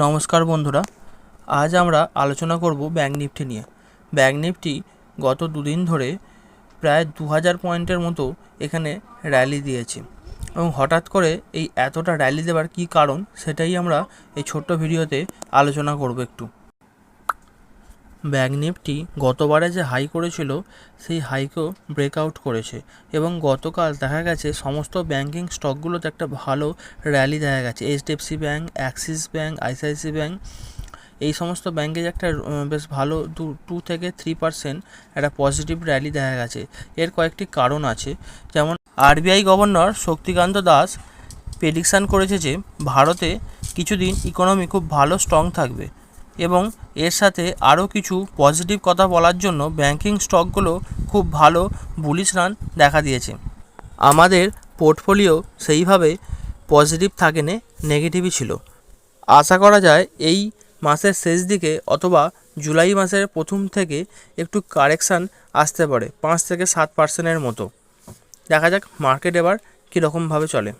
নমস্কার বন্ধুরা, আজ আমরা আলোচনা করব ব্যাঙ্ক নিফটি নিয়ে। ব্যাঙ্ক নিফটি গত দুদিন ধরে প্রায় 2000 পয়েন্টের মতো এখানে র্যালি দিয়েছে এবং হঠাৎ করে এই এতটা র্যালি দেওয়ার কী কারণ সেটাই আমরা এই ছোট্ট ভিডিওতে আলোচনা করব একটু। ব্যাঙ্ক নিফটি গতবারে যে হাই করেছিল সেই হাইকেও ব্রেকআউট করেছে এবং গতকাল দেখা গেছে সমস্ত ব্যাঙ্কিং স্টকগুলোতে একটা ভালো র্যালি দেখা গেছে। HDFC bank, Axis bank, ICICI bank, এই সমস্ত ব্যাঙ্কে যে একটা বেশ ভালো 2 থেকে 3% একটা পজিটিভ র্যালি দেখা গেছে। এর কয়েকটি কারণ আছে, যেমন RBI governor Shaktikanta Das prediction করেছে যে ভারতে কিছুদিন ইকোনমি খুব ভালো স্ট্রং থাকবে এবং এর সাথে আরও কিছু পজিটিভ কথা বলার জন্য ব্যাঙ্কিং স্টকগুলো খুব ভালো বুলিশ রান দেখা দিয়েছে। আমাদের পোর্টফোলিও সেইভাবে পজিটিভ থাকেনি, নেগেটিভই ছিল। আশা করা যায় এই মাসের শেষ দিকে অথবা জুলাই মাসের প্রথম থেকে একটু কারেকশান আসতে পারে 5 থেকে 7%-এর মতো। দেখা যাক মার্কেট এবার কীরকমভাবে চলে।